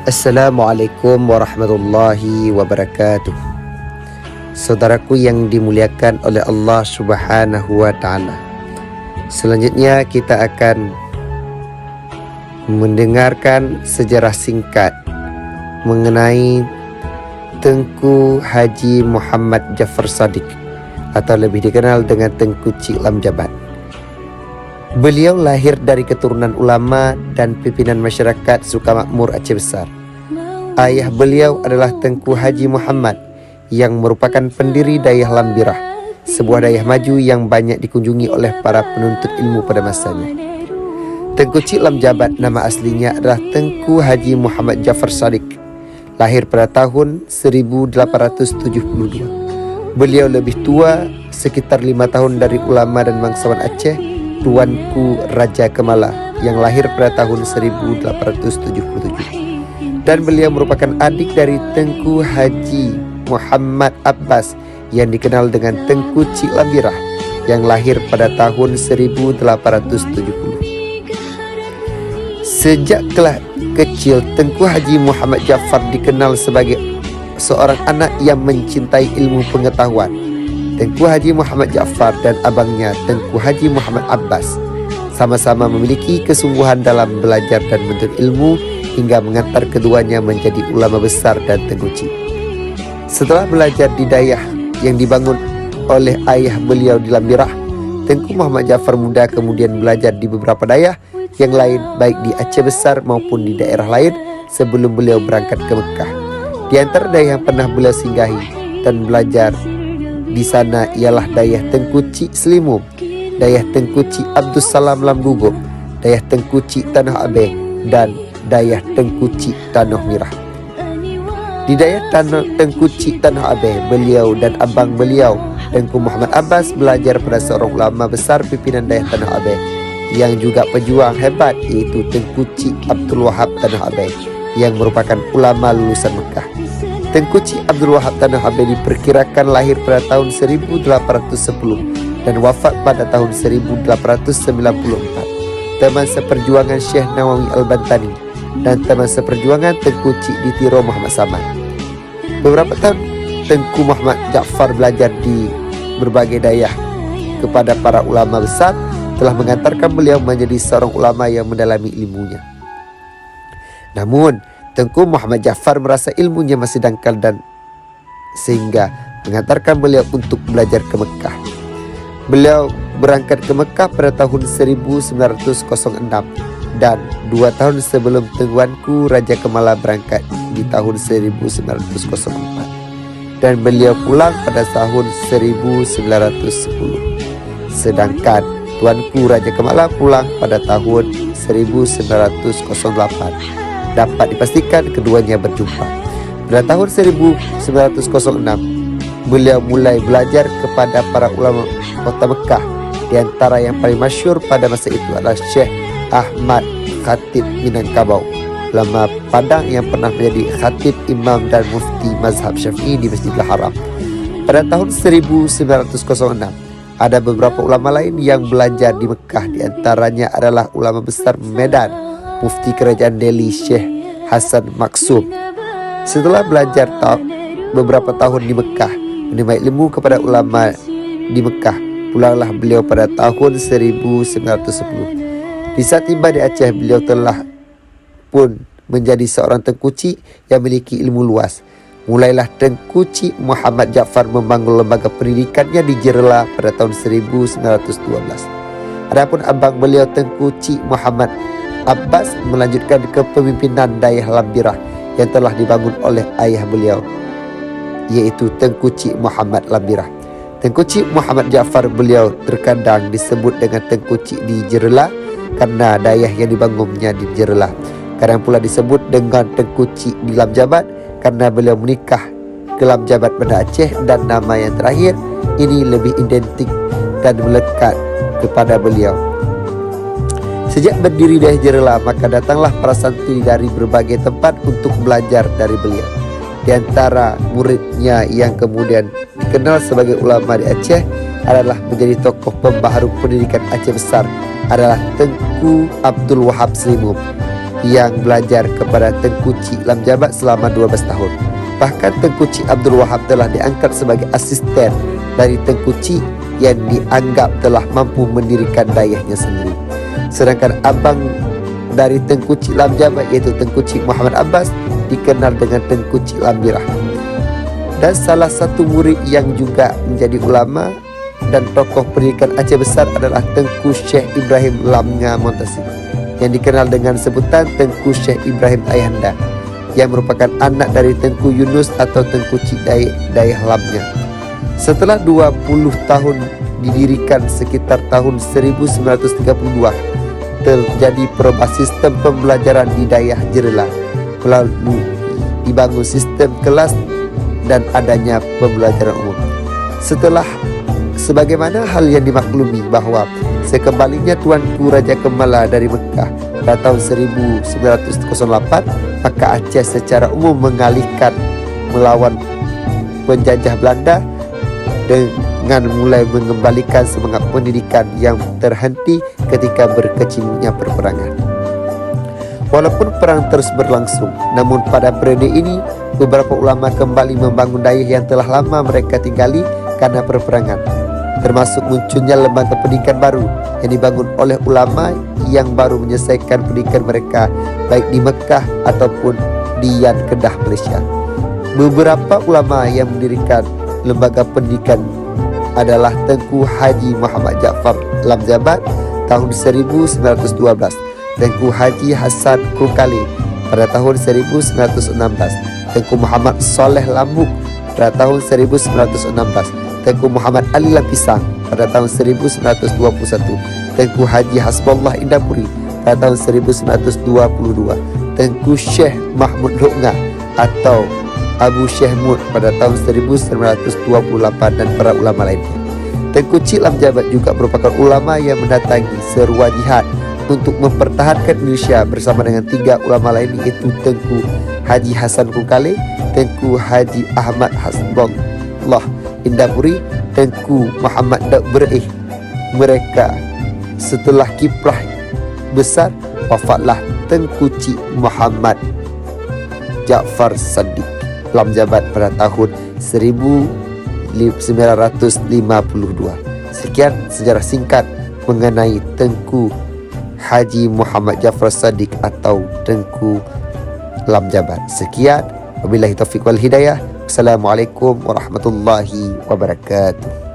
Assalamualaikum warahmatullahi wabarakatuh. Saudaraku yang dimuliakan oleh Allah Subhanahu wa ta'ala, selanjutnya kita akan mendengarkan sejarah singkat mengenai Tengku Haji Muhammad Jaafar Shadiq atau lebih dikenal dengan Tengku Cik Lam Jabat. Beliau lahir dari keturunan ulama dan pimpinan masyarakat Sukamakmur Aceh Besar. Ayah beliau adalah Tengku Haji Muhammad yang merupakan pendiri Dayah Lambirah, sebuah dayah maju yang banyak dikunjungi oleh para penuntut ilmu pada masanya. Tengku Cik Lam Jabat nama aslinya adalah Tengku Haji Muhammad Jaafar Shadiq, lahir pada tahun 1872. Beliau lebih tua sekitar 5 tahun dari ulama dan bangsawan Aceh Tuanku Raja Kemala yang lahir pada tahun 1877, dan beliau merupakan adik dari Tengku Haji Muhammad Abbas yang dikenal dengan Tengku Cik Lambirah yang lahir pada tahun 1870. Sejak kecil, Tengku Haji Muhammad Jaafar dikenal sebagai seorang anak yang mencintai ilmu pengetahuan. Tengku Haji Muhammad Jaafar dan abangnya Tengku Haji Muhammad Abbas sama-sama memiliki kesungguhan dalam belajar dan menuntut ilmu hingga mengantar keduanya menjadi ulama besar dan tengkuci. Setelah belajar di dayah yang dibangun oleh ayah beliau di Lambirah, Tengku Muhammad Jaafar muda kemudian belajar di beberapa dayah yang lain baik di Aceh Besar maupun di daerah lain sebelum beliau berangkat ke Mekah. Di antara dayah yang pernah beliau singgahi dan belajar di sana ialah dayah Tengku Cik Selimum, dayah Tengku Cik Abdul Salam Lam Gugup, dayah Tengku Cik Tanah Abeh, dan dayah Tengku Cik Tanah Mirah. Di dayah Tengku Cik Tanah Abeh, beliau dan abang beliau Tengku Muhammad Abbas belajar pada seorang ulama besar pimpinan dayah Tanah Abeh yang juga pejuang hebat, yaitu Tengku Cik Abdul Wahab Tanah Abeh yang merupakan ulama lulusan Mekah. Tengku Cik Abdul Wahab Tanah Abeh diperkirakan lahir pada tahun 1810 dan wafat pada tahun 1894. Teman seperjuangan Syekh Nawawi Al-Bantani dan teman seperjuangan Tengku Cik Ditiro Muhammad Samad. Beberapa tahun Tengku Muhammad Jaafar belajar di berbagai dayah kepada para ulama besar telah mengantarkan beliau menjadi seorang ulama yang mendalami ilmunya. Namun Tengku Muhammad Jaafar merasa ilmunya masih dangkal dan sehingga mengantarkan beliau untuk belajar ke Mekah. Beliau berangkat ke Mekah pada tahun 1906 dan 2 tahun sebelum Tuanku Raja Kemala berangkat di tahun 1904, dan beliau pulang pada tahun 1910. Sedangkan Tuanku Raja Kemala pulang pada tahun 1908. Dapat dipastikan keduanya berjumpa. Pada tahun 1906, beliau mulai belajar kepada para ulama kota Mekah. Di antara yang paling masyhur pada masa itu adalah Syekh Ahmad Khatib Minangkabau, ulama Padang yang pernah menjadi khatib, imam dan mufti mazhab Syafi'i di Masjidil Haram. Pada tahun 1906, ada beberapa ulama lain yang belajar di Mekah. Di antaranya adalah ulama besar Medan, Mufti Kerajaan Delhi Syekh Hasan Maksum. Setelah belajar beberapa tahun di Mekah, menimba ilmu kepada ulama di Mekah, pulanglah beliau pada tahun 1910. Di saat tiba di Aceh, beliau telah pun menjadi seorang tengkuci yang memiliki ilmu luas. Mulailah Tengku Cik Muhammad Jaafar membangun lembaga pendidikannya di Jerela pada tahun 1912. Adapun abang beliau Tengku Cik Muhammad Abbas melanjutkan kepemimpinan dayah Lambirah yang telah dibangun oleh ayah beliau, yaitu Tengku Cik Muhammad Lambirah. Tengku Cik Muhammad Jaafar beliau terkadang disebut dengan Tengku Cik di Jerela karena dayah yang dibangunnya di Jerela. Kadang pula disebut dengan Tengku Cik di Lam Jabat karena beliau menikah ke Lam Jabat Banda Aceh, dan nama yang terakhir ini lebih identik dan melekat kepada beliau. Sejak berdiri dayah Jerela, maka datanglah para santri dari berbagai tempat untuk belajar dari beliau. Di antara muridnya yang kemudian dikenal sebagai ulama di Aceh adalah menjadi tokoh pembaharu pendidikan Aceh Besar adalah Tengku Abdul Wahab Selimum. yang belajar kepada Tengku Cik Lam Jabat selama 12 tahun. Bahkan Tengku Cik Abdul Wahab telah diangkat sebagai asisten dari Tengku Cik yang dianggap telah mampu mendirikan dayahnya sendiri. Sedangkan abang dari Tengku Cik Lam Jabat iaitu Tengku Cik Muhammad Abbas dikenal dengan Tengku Cik Lambirah. Dan salah satu murid yang juga menjadi ulama dan tokoh pendidikan Aceh Besar adalah Tengku Syekh Ibrahim Lamnga Montasir, yang dikenal dengan sebutan Tengku Syekh Ibrahim Ayahanda, yang merupakan anak dari Tengku Yunus atau Tengku Cik Dayah Lamnga. Setelah 20 tahun didirikan sekitar tahun 1932, terjadi perubahan sistem pembelajaran di Dayah Jerela melalui dibangun sistem kelas dan adanya pembelajaran umum. Sebagaimana hal yang dimaklumi bahawa sekembalinya Tuanku Raja Kemala dari Mekah pada tahun 1908, maka Aceh secara umum mengalihkan melawan penjajah Belanda dengan mulai mengembalikan semangat pendidikan yang terhenti ketika berkecimungnya perperangan. Walaupun perang terus berlangsung, namun pada periode ini beberapa ulama kembali membangun dayah yang telah lama mereka tinggali karena perperangan, termasuk munculnya lembaga pendidikan baru yang dibangun oleh ulama yang baru menyelesaikan pendidikan mereka baik di Mekah ataupun di Yan Kedah, Malaysia. Beberapa ulama yang mendirikan lembaga pendidikan adalah Tengku Haji Muhammad Jaffar Lam Jabat tahun 1912, Tengku Haji Hasan Krukali pada tahun 1916, Tengku Muhammad Soleh Lambuk pada tahun 1916, Tengku Muhammad Ali Lampisang pada tahun 1921, Tengku Haji Hasbullah Indapuri pada tahun 1922, Tengku Syekh Mahmud Luqnga atau Abu Syekh Mud pada tahun 1928 dan para ulama lainnya. Tengku Cik Lam Jabat juga merupakan ulama yang mendatangi seruan jihad untuk mempertahankan Indonesia bersama dengan 3 ulama lain, iaitu Tengku Haji Hasan Krukali, Tengku Haji Ahmad Hasbullah Indapuri, Tengku Muhammad Daud Berih. Mereka setelah kiprah besar, wafatlah Tengku Cik Muhammad Jaffar Sadiq Lam Jabat pada tahun 1952. Sekian sejarah singkat mengenai Tengku Haji Muhammad Jaffar Sadiq atau Tengku Lam Jabat. Sekian, wabillahi taufiq wal hidayah. Assalamualaikum warahmatullahi wabarakatuh.